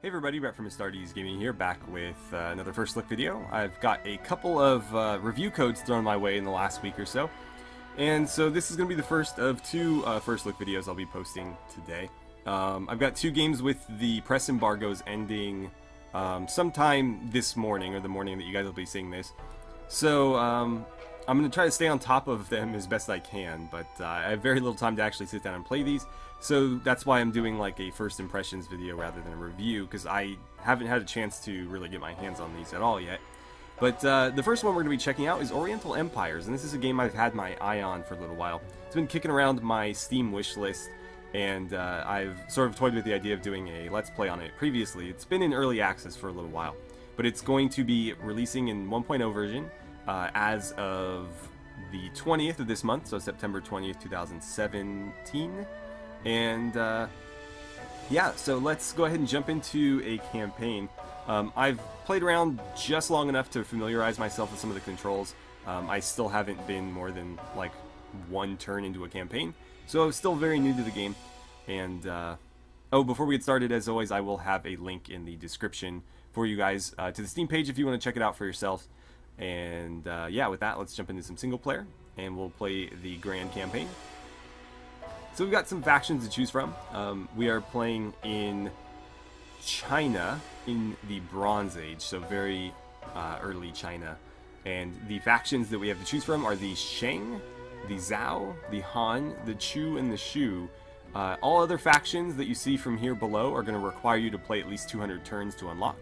Hey everybody, Brett from AstartesGaming here, back with another first look video. I've got a couple of review codes thrown my way in the last week or so, and so this is going to be the first of two first look videos I'll be posting today. I've got two games with the press embargoes ending sometime this morning, or the morning that you guys will be seeing this. So I'm going to try to stay on top of them as best I can, but I have very little time to actually sit down and play these. So that's why I'm doing like a first impressions video rather than a review, because I haven't had a chance to really get my hands on these at all yet. But the first one we're going to be checking out is Oriental Empires, and this is a game I've had my eye on for a little while. It's been kicking around my Steam wish list, and I've sort of toyed with the idea of doing a Let's Play on it previously. It's been in early access for a little while, but it's going to be releasing in 1.0 version as of the 20th of this month, so September 20th, 2017. And yeah, so let's go ahead and jump into a campaign. I've played around just long enough to familiarize myself with some of the controls. I still haven't been more than like one turn into a campaign, so I'm still very new to the game. And oh, before we get started, as always, I will have a link in the description for you guys to the Steam page if you want to check it out for yourselves. And yeah, with that, let's jump into some single player, and we'll play the grand campaign. So we've got some factions to choose from. We are playing in China in the Bronze Age, so very early China. And the factions that we have to choose from are the Shang, the Zhao, the Han, the Chu, and the Shu. All other factions that you see from here below are going to require you to play at least 200 turns to unlock.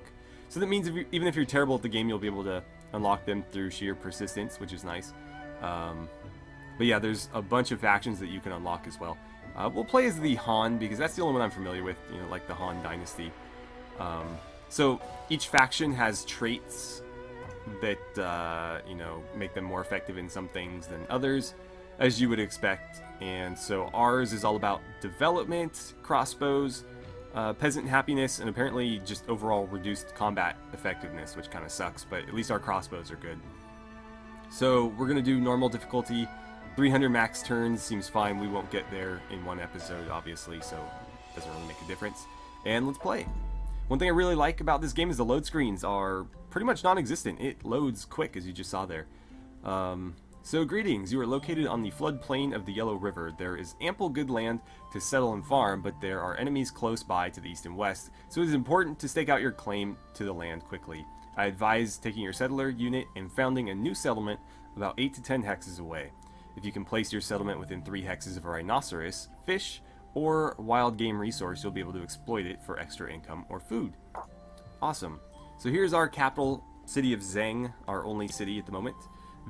So that means even if you're terrible at the game, you'll be able to unlock them through sheer persistence, which is nice. But yeah, there's a bunch of factions that you can unlock as well. We'll play as the Han, because that's the only one I'm familiar with, you know, like the Han Dynasty. So each faction has traits that, you know, make them more effective in some things than others, as you would expect. And so ours is all about development, crossbows, peasant happiness, and apparently just overall reduced combat effectiveness, which kind of sucks, but at least our crossbows are good. So we're going to do normal difficulty. 300 max turns seems fine. We won't get there in one episode, obviously, so it doesn't really make a difference. And let's play. One thing I really like about this game is the load screens are pretty much non-existent. It loads quick, as you just saw there. So greetings. You are located on the floodplain of the Yellow River. There is ample good land to settle and farm, but there are enemies close by to the east and west, so it is important to stake out your claim to the land quickly. I advise taking your settler unit and founding a new settlement about 8 to 10 hexes away. If you can place your settlement within 3 hexes of a rhinoceros, fish, or wild game resource, you'll be able to exploit it for extra income or food. Awesome. So here's our capital city of Zheng, our only city at the moment.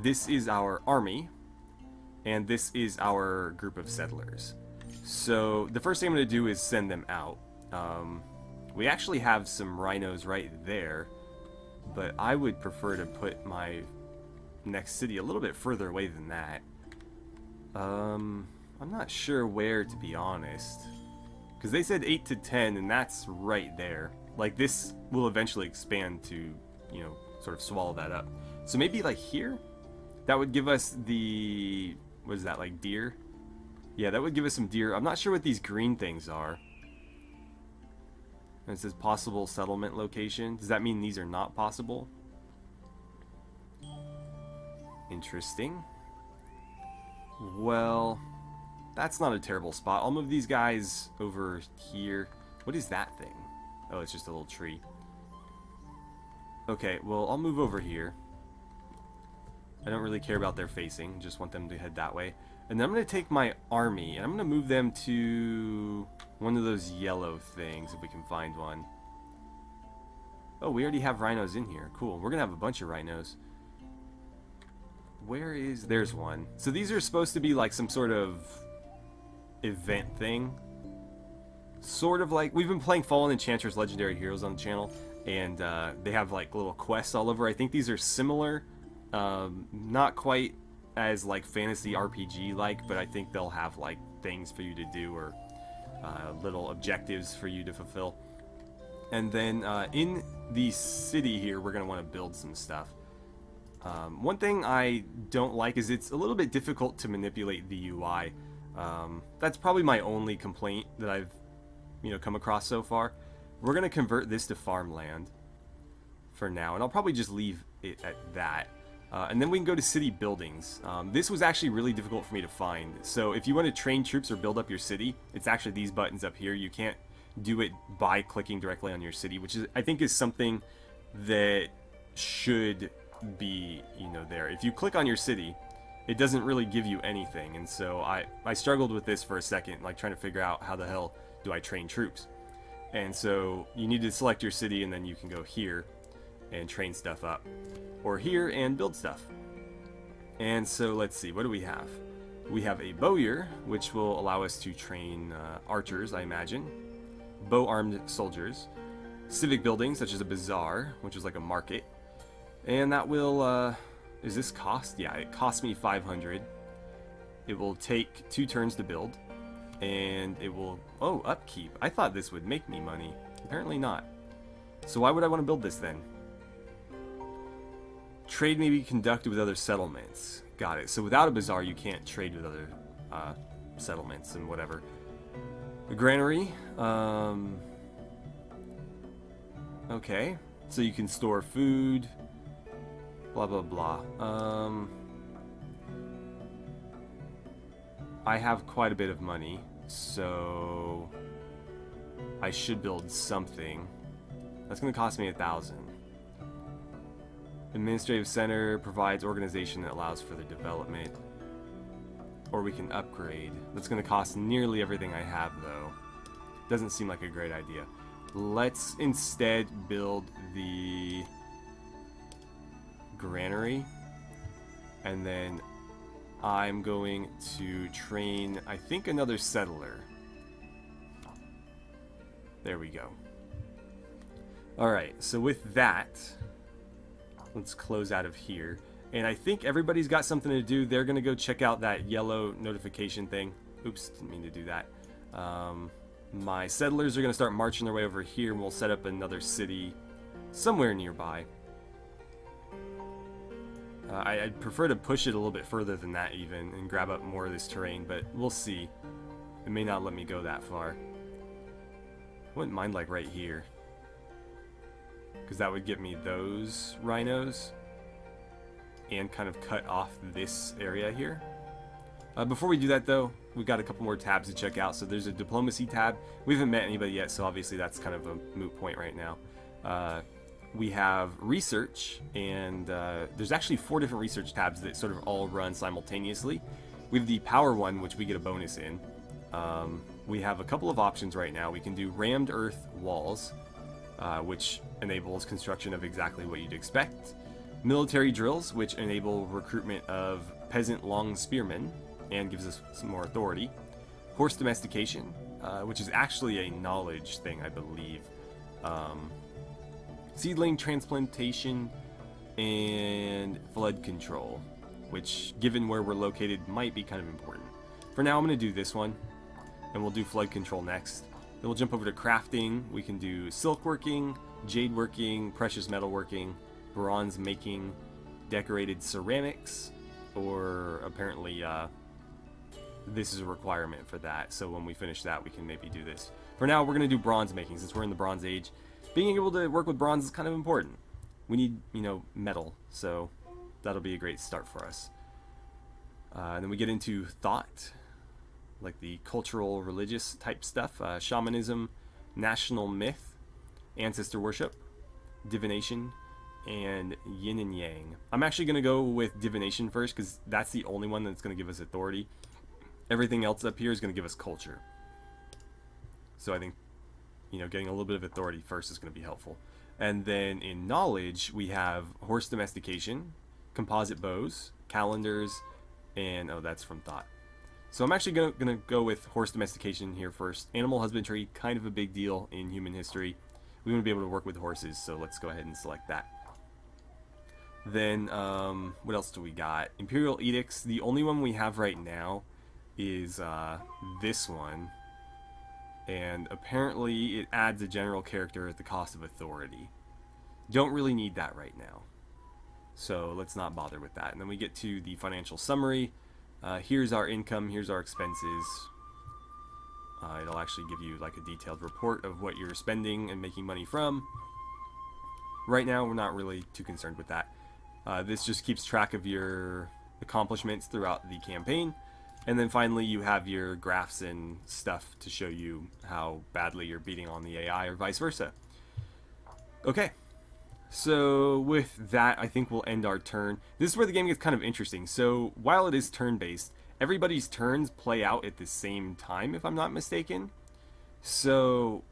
This is our army, and this is our group of settlers. So the first thing I'm going to do is send them out. We actually have some rhinos right there, but I would prefer to put my next city a little bit further away than that. I'm not sure where, to be honest, because they said 8 to 10, and that's right there. Like, this will eventually expand to, you know, sort of swallow that up. So maybe like here, that would give us the, what is that, like deer? Yeah, that would give us some deer. I'm not sure what these green things are. And it says possible settlement location. Does that mean these are not possible? Interesting. Well, that's not a terrible spot. I'll move these guys over here. What is that thing? Oh, it's just a little tree. Okay, well, I'll move over here. I don't really care about their facing. Just want them to head that way. And then I'm going to take my army, and I'm going to move them to one of those yellow things, if we can find one. Oh, we already have rhinos in here. Cool. We're going to have a bunch of rhinos. Where is... There's one. So these are supposed to be like some sort of event thing. Sort of like... We've been playing Fallen Enchantress Legendary Heroes on the channel, and they have like little quests all over. I think these are similar. Not quite as like fantasy RPG like, but I think they'll have like things for you to do, or little objectives for you to fulfill. And then in the city here, we're going to want to build some stuff. One thing I don't like is it's a little bit difficult to manipulate the UI. That's probably my only complaint that I've come across so far. We're going to convert this to farmland for now, and I'll probably just leave it at that. And then we can go to city buildings. This was actually really difficult for me to find. So if you want to train troops or build up your city, it's actually these buttons up here. You can't do it by clicking directly on your city, which is, I think, is something that should be, you know, there. If you click on your city, it doesn't really give you anything. And so I struggled with this for a second, like trying to figure out how the hell do I train troops. And so you need to select your city, and then you can go here and train stuff up, or here and build stuff. And so let's see, what do we have? We have a bowyer, which will allow us to train archers, I imagine, bow-armed soldiers, civic buildings such as a bazaar, which is like a market, and that will is this cost? Yeah, it costs me 500. It will take 2 turns to build, and it will, oh, upkeep. I thought this would make me money. Apparently not. So why would I want to build this then? Trade may be conducted with other settlements. Got it. So without a bazaar, you can't trade with other settlements and whatever. A granary. Okay. So you can store food. Blah, blah, blah. I have quite a bit of money, so I should build something. That's going to cost me 1,000. Administrative center provides organization that allows for the development. Or we can upgrade. That's going to cost nearly everything I have, though. Doesn't seem like a great idea. Let's instead build the granary. And then I'm going to train, I think, another settler. There we go. Alright, so with that, let's close out of here. And I think everybody's got something to do. They're going to go check out that yellow notification thing. Oops, didn't mean to do that. My settlers are going to start marching their way over here, and we'll set up another city somewhere nearby. I'd prefer to push it a little bit further than that even, and grab up more of this terrain, but we'll see. It may not let me go that far. I wouldn't mind like right here, because that would get me those rhinos and kind of cut off this area here. Before we do that though, we've got a couple more tabs to check out. So there's a diplomacy tab. We haven't met anybody yet, so obviously that's kind of a moot point right now. We have research, and there's actually 4 different research tabs that sort of all run simultaneously. We have the power one, which we get a bonus in. We have a couple of options right now. We can do rammed earth walls, which enables construction of exactly what you'd expect. Military drills, which enable recruitment of peasant long spearmen and gives us some more authority. Horse domestication, which is actually a knowledge thing, I believe. Seedling transplantation, and flood control, which, given where we're located, might be kind of important. For now, I'm going to do this one, and we'll do flood control next. Then we'll jump over to crafting. We can do silk working, jade working, precious metal working, bronze making, decorated ceramics, or apparently this is a requirement for that. So when we finish that, we can maybe do this. For now, we're going to do bronze making since we're in the Bronze Age. Being able to work with bronze is kind of important. We need, you know, metal, so that'll be a great start for us. And then we get into thought, like the cultural, religious type stuff, shamanism, national myth, ancestor worship, divination, and yin and yang. I'm actually going to go with divination first because that's the only one that's going to give us authority. Everything else up here is going to give us culture. So I think, you know, getting a little bit of authority first is going to be helpful. And then in knowledge, we have horse domestication, composite bows, calendars, and oh, that's from thought. So I'm actually going to go with horse domestication here first. Animal husbandry, kind of a big deal in human history. We want to be able to work with horses, so let's go ahead and select that. Then, what else do we got? Imperial edicts. The only one we have right now is this one. And apparently it adds a general character at the cost of authority. Don't really need that right now. So let's not bother with that. And then we get to the financial summary. Here's our income, here's our expenses. It'll actually give you like a detailed report of what you're spending and making money from. Right now, we're not really too concerned with that. This just keeps track of your accomplishments throughout the campaign. And then finally, you have your graphs and stuff to show you how badly you're beating on the AI or vice versa. Okay, so with that, I think we'll end our turn. This is where the game gets kind of interesting. So while it is turn-based, everybody's turns play out at the same time, if I'm not mistaken. So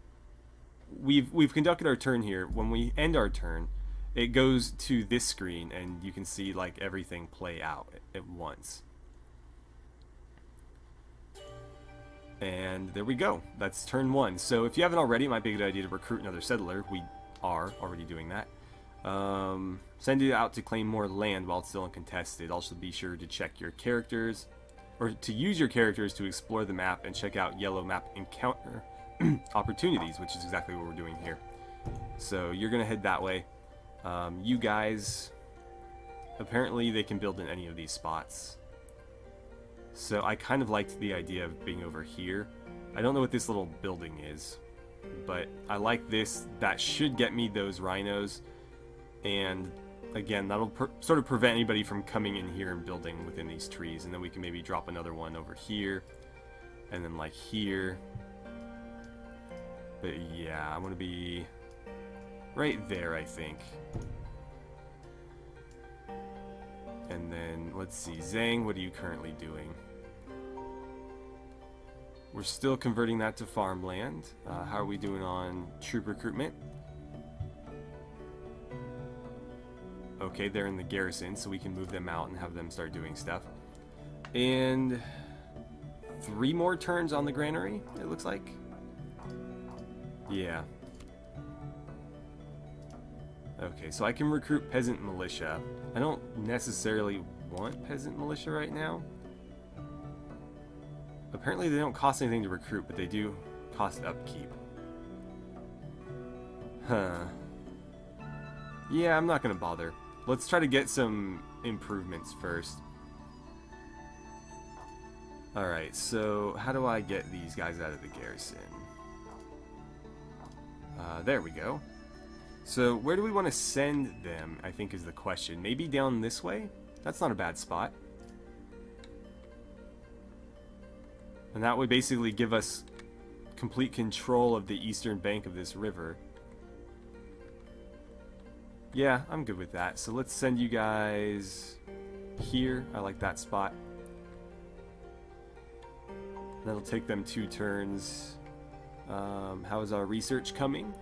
we've conducted our turn here. When we end our turn, it goes to this screen, and you can see like everything play out at once. And there we go. That's turn 1. So if you haven't already, it might be a good idea to recruit another settler. We are already doing that. Send it out to claim more land while it's still uncontested. Also be sure to check your characters, or to use your characters to explore the map and check out yellow map encounter opportunities, which is exactly what we're doing here. So you're going to head that way. You guys, apparently they can build in any of these spots. So I kind of liked the idea of being over here. I don't know what this little building is, but I like this. That should get me those rhinos. And again, that'll sort of prevent anybody from coming in here and building within these trees. And then we can maybe drop another one over here. And then like here. But yeah, I want to be right there, I think. And then, let's see, Zhang, what are you currently doing? We're still converting that to farmland. How are we doing on troop recruitment? Okay, they're in the garrison, so we can move them out and have them start doing stuff. And 3 more turns on the granary, it looks like. Yeah. Okay, so I can recruit peasant militia. I don't necessarily want peasant militia right now. Apparently they don't cost anything to recruit, but they do cost upkeep. Huh. Yeah, I'm not gonna bother. Let's try to get some improvements first. Alright, so how do I get these guys out of the garrison? There we go. So where do we want to send them, I think is the question. Maybe down this way? That's not a bad spot. And that would basically give us complete control of the eastern bank of this river. Yeah, I'm good with that. So let's send you guys here. I like that spot. That'll take them 2 turns. How is our research coming?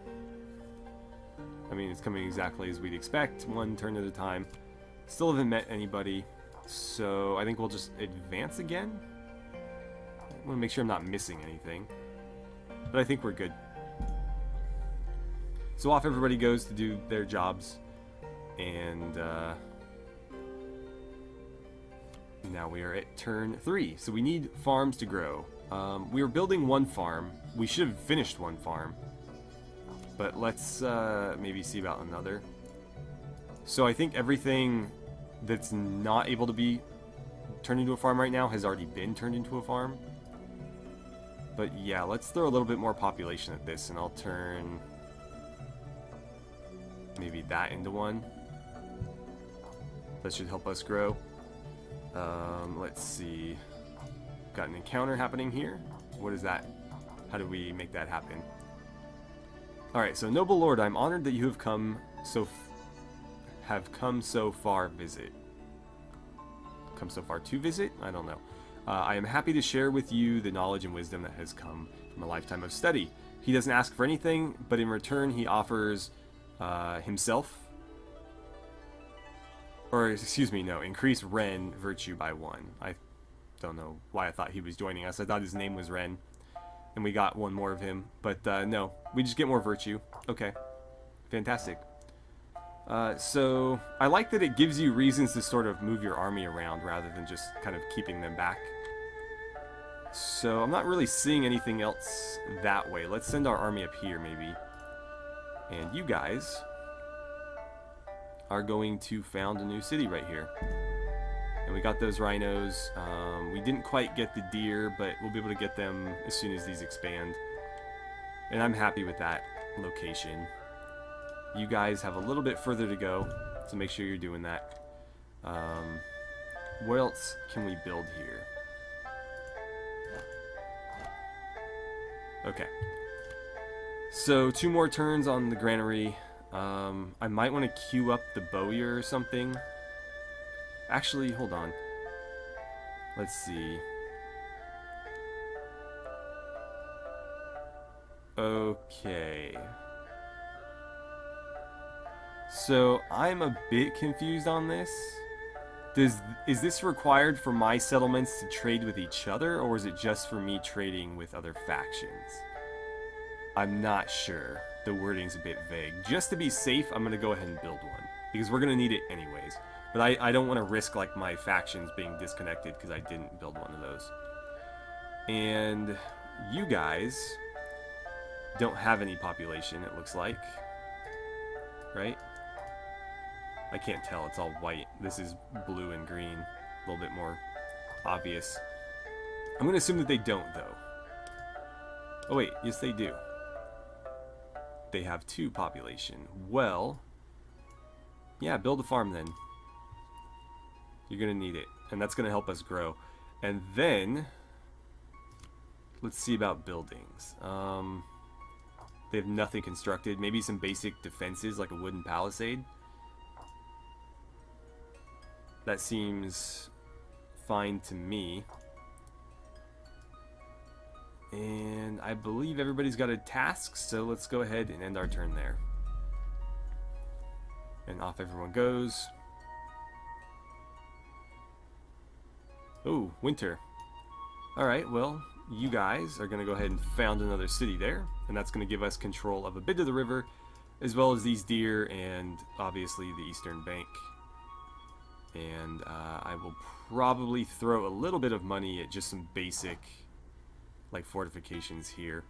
I mean, it's coming exactly as we'd expect, 1 turn at a time. Still haven't met anybody, so I think we'll just advance again. I want to make sure I'm not missing anything, but I think we're good. So off everybody goes to do their jobs, and now we are at turn 3. So we need farms to grow. We were building 1 farm. We should have finished 1 farm. But let's maybe see about another. So I think everything that's not able to be turned into a farm right now has already been turned into a farm. But yeah, let's throw a little bit more population at this, and I'll turn maybe that into 1. That should help us grow. Let's see. Got an encounter happening here. What is that? How do we make that happen? Alright, so Noble Lord, I'm honored that you have come so far visit. Come so far to visit? I don't know. I am happy to share with you the knowledge and wisdom that has come from a lifetime of study. He doesn't ask for anything, but in return he offers himself. Or, excuse me, no, increase Ren virtue by 1. I don't know why I thought he was joining us. I thought his name was Ren. And we got 1 more of him. But no, we just get more virtue. Okay. Fantastic. So, I like that it gives you reasons to sort of move your army around rather than just kind of keeping them back. So, I'm not really seeing anything else that way. Let's send our army up here, maybe. And you guys are going to found a new city right here. And And we got those rhinos. We didn't quite get the deer, but we'll be able to get them as soon as these expand. And I'm happy with that location. You guys have a little bit further to go, so make sure you're doing that. What else can we build here? Okay. So 2 more turns on the granary. I might want to queue up the bowyer or something. Actually, hold on. Let's see. Okay. So I'm a bit confused on this. Is this required for my settlements to trade with each other, or is it just for me trading with other factions? I'm not sure. The wording's a bit vague. Just to be safe, I'm going to go ahead and build one, because we're going to need it anyways. But I don't want to risk like my factions being disconnected because I didn't build one of those. And you guys don't have any population, it looks like. Right? I can't tell, it's all white. This is blue and green. A little bit more obvious. I'm going to assume that they don't, though. Oh wait, yes they do. They have 2 population. Well, yeah, build a farm then. You're going to need it. And that's going to help us grow. And then, let's see about buildings. They have nothing constructed. Maybe some basic defenses like a wooden palisade. That seems fine to me. And I believe everybody's got a task, so let's go ahead and end our turn there. And off everyone goes. Oh, winter. Alright, well, you guys are going to go ahead and found another city there. And that's going to give us control of a bit of the river, as well as these deer and obviously the eastern bank. And I will probably throw a little bit of money at just some basic like fortifications here.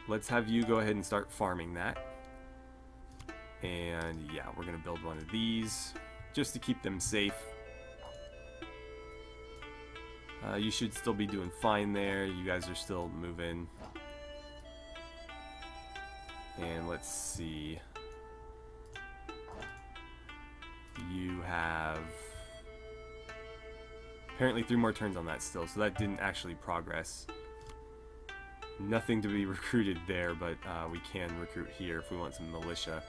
Let's have you go ahead and start farming that. And yeah, we're gonna build one of these just to keep them safe. You should still be doing fine there. You guys are still moving. And let's see. You have apparently 3 more turns on that still, so that didn't actually progress. Nothing to be recruited there, but we can recruit here if we want some militia.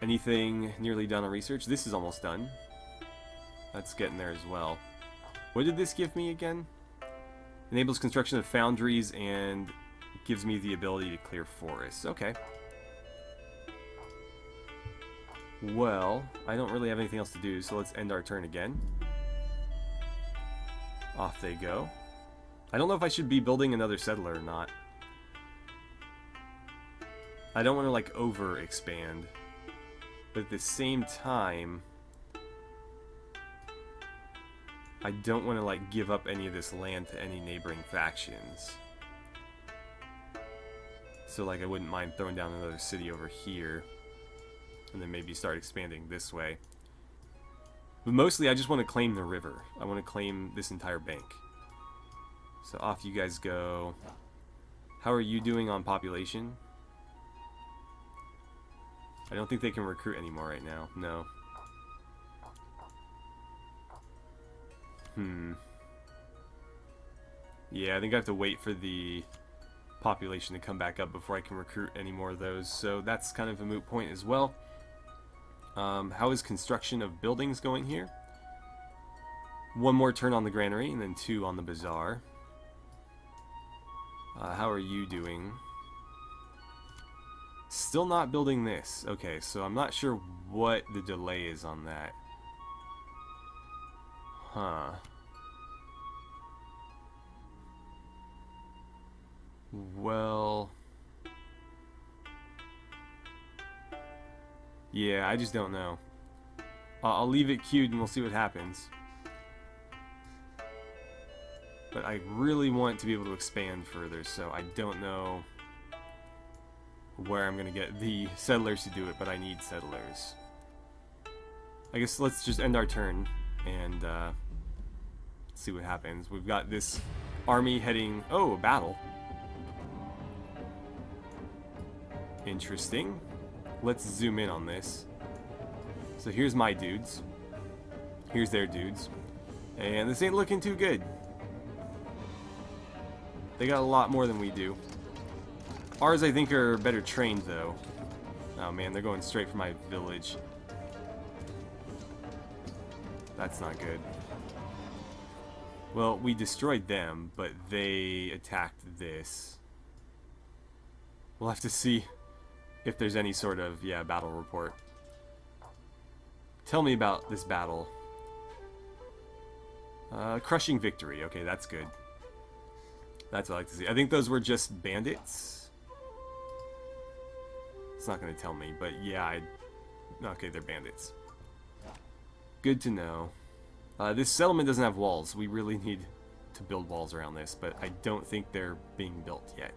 Anything nearly done on research? This is almost done. That's getting there as well. What did this give me again? Enables construction of foundries and gives me the ability to clear forests. Okay. Well, I don't really have anything else to do, so let's end our turn again. Off they go. I don't know if I should be building another settler or not. I don't want to, like, over-expand. But at the same time, I don't want to, like, give up any of this land to any neighboring factions. So, like, I wouldn't mind throwing down another city over here. And then maybe start expanding this way. But mostly I just want to claim the river. I want to claim this entire bank. So off you guys go. How are you doing on population? I don't think they can recruit anymore right now. No. Yeah, I think I have to wait for the population to come back up before I can recruit any more of those. So that's kind of a moot point as well. How is construction of buildings going here? 1 more turn on the granary and then 2 on the bazaar. How are you doing? Still not building this. Okay, so I'm not sure what the delay is on that. Huh. Well... yeah, I just don't know. I'll leave it queued and we'll see what happens. But I really want to be able to expand further, so I don't know where I'm going to get the settlers to do it, but I need settlers. I guess let's just end our turn and see what happens. We've got this army heading... Oh, a battle. Interesting. Let's zoom in on this. So here's my dudes. Here's their dudes. And this ain't looking too good. They got a lot more than we do. Ours, I think, are better trained, though. Oh, man, they're going straight for my village. That's not good. Well, we destroyed them, but they attacked this. We'll have to see if there's any sort of, yeah, battle report. Tell me about this battle. Crushing victory. Okay, that's good. That's what I like to see. I think those were just bandits. It's not going to tell me, but yeah, okay, they're bandits. Good to know. This settlement doesn't have walls. We really need to build walls around this, but I don't think they're being built yet.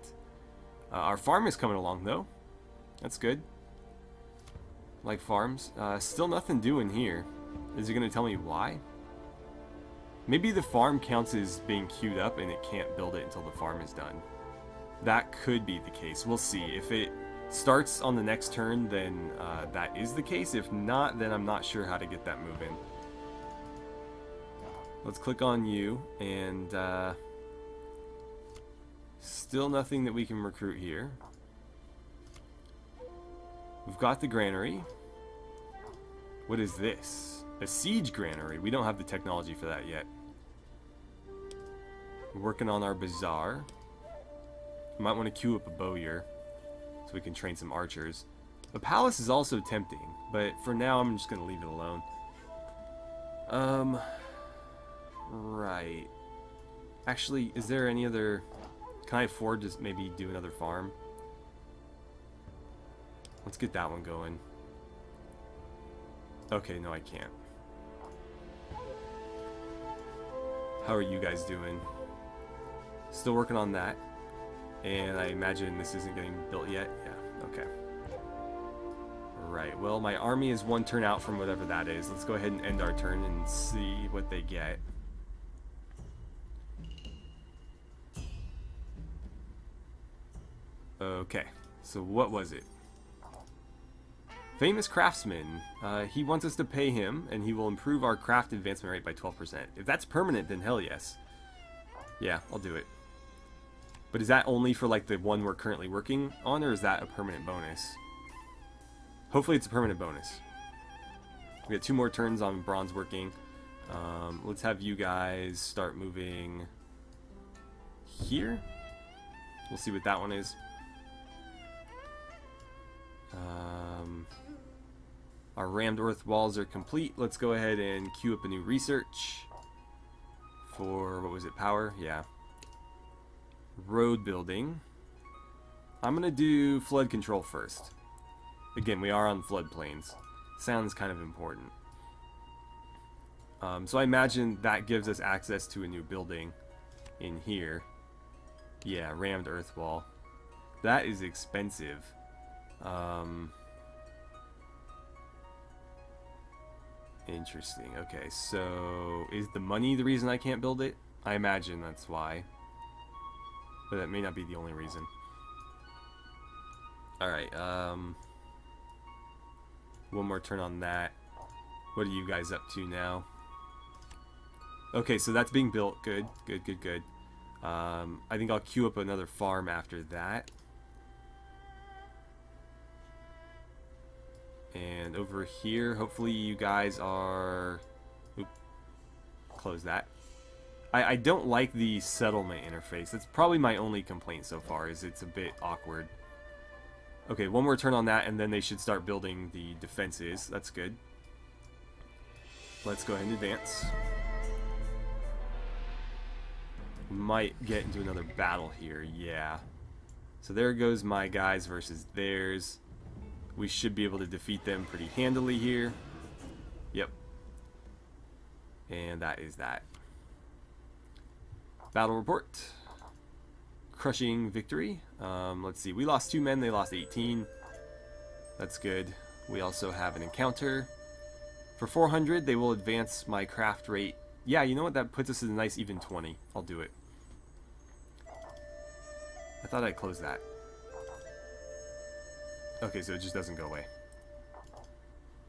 Our farm is coming along, though. That's good. Like farms. Still nothing doing here. Is it going to tell me why? Maybe the farm counts as being queued up and it can't build it until the farm is done. That could be the case. We'll see. If it starts on the next turn, then that is the case. If not, then I'm not sure how to get that moving. Let's click on you, and still nothing that we can recruit here. We've got the granary. What is this? A siege granary. We don't have the technology for that yet. We're working on our bazaar. We might want to queue up a bowyer so we can train some archers. A palace is also tempting, but for now I'm just going to leave it alone. Right. Actually, is there any other... Can I afford to maybe do another farm? Let's get that one going. Okay, no, I can't. How are you guys doing? Still working on that. And I imagine this isn't getting built yet? Yeah, okay. Right, well, my army is one turn out from whatever that is. Let's go ahead and end our turn and see what they get. Okay, so what was it? Famous craftsman. He wants us to pay him, and he will improve our craft advancement rate by 12%. If that's permanent, then hell yes. Yeah, I'll do it. But is that only for like the one we're currently working on, or is that a permanent bonus? Hopefully it's a permanent bonus. We got 2 more turns on bronze working. Let's have you guys start moving here. We'll see what that one is. Our rammed earth walls are complete. Let's go ahead and queue up a new research for, what was it, power? Yeah. Road building. I'm going to do flood control first. Again, we are on floodplains. Sounds kind of important. So I imagine that gives us access to a new building in here. Yeah, rammed earth wall. That is expensive. Interesting. Okay, so is the money the reason I can't build it? I imagine that's why. But that may not be the only reason. Alright, one more turn on that. What are you guys up to now? Okay, so that's being built. Good, good, good, good. I think I'll queue up another farm after that. And over here, hopefully you guys are... Oop. Close that. I don't like the settlement interface. That's probably my only complaint so far, is it's a bit awkward. Okay, one more turn on that, and then they should start building the defenses. That's good. Let's go ahead and advance. We might get into another battle here, yeah. So there goes my guys versus theirs. We should be able to defeat them pretty handily here. Yep. And that is that. Battle report. Crushing victory. Let's see. We lost 2 men. They lost 18. That's good. We also have an encounter. For 400, they will advance my craft rate. Yeah, you know what? That puts us in a nice even 20. I'll do it. I thought I'd close that. Okay, so it just doesn't go away.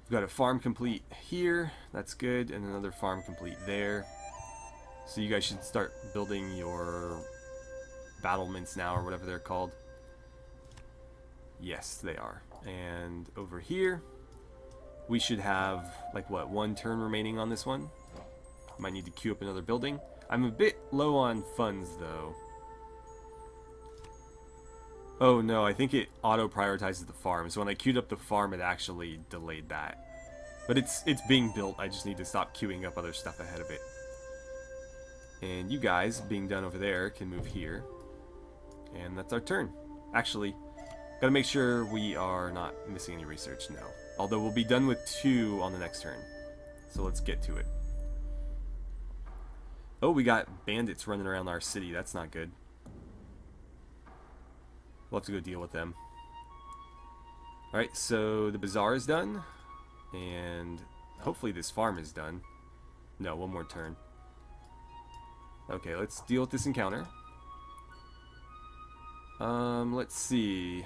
We've got a farm complete here. That's good. And another farm complete there. So you guys should start building your battlements now, or whatever they're called. Yes, they are. And over here, we should have, like, what, 1 turn remaining on this one? Might need to queue up another building. I'm a bit low on funds, though. Oh, no, I think it auto-prioritizes the farm. So when I queued up the farm, it actually delayed that. But it's being built. I just need to stop queuing up other stuff ahead of it. And you guys, being done over there, can move here. And that's our turn. Actually, gotta make sure we are not missing any research, no. Although we'll be done with 2 on the next turn. So let's get to it. Oh, we got bandits running around our city. That's not good. We'll have to go deal with them. Alright, so the bazaar is done. And hopefully this farm is done. No, 1 more turn. Okay, let's deal with this encounter. Let's see.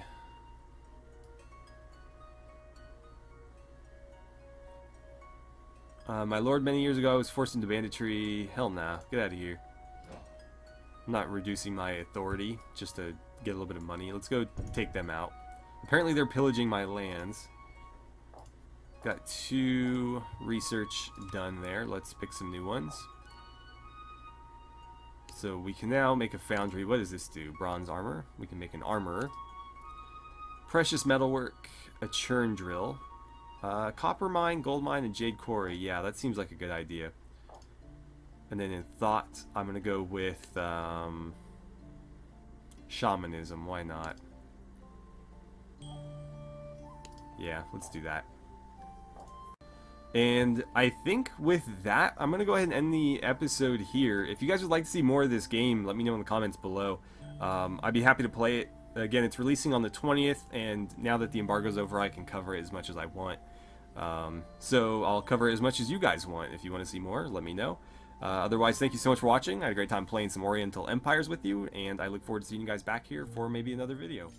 My lord, many years ago I was forced into banditry. Hell nah, get out of here. I'm not reducing my authority just to get a little bit of money. Let's go take them out. Apparently they're pillaging my lands. Got 2 research done there. Let's pick some new ones. So we can now make a foundry. What does this do? Bronze armor. We can make an armorer. Precious metalwork. A churn drill. Copper mine, gold mine, and jade quarry. Yeah, that seems like a good idea. And then in thought, I'm going to go with shamanism. Why not? Yeah, let's do that. And I think with that, I'm going to go ahead and end the episode here. If you guys would like to see more of this game, let me know in the comments below. I'd be happy to play it. Again, it's releasing on the 20th, and now that the embargo's over, I can cover it as much as I want. So I'll cover it as much as you guys want. If you want to see more, let me know. Otherwise, thank you so much for watching. I had a great time playing some Oriental Empires with you, and I look forward to seeing you guys back here for maybe another video.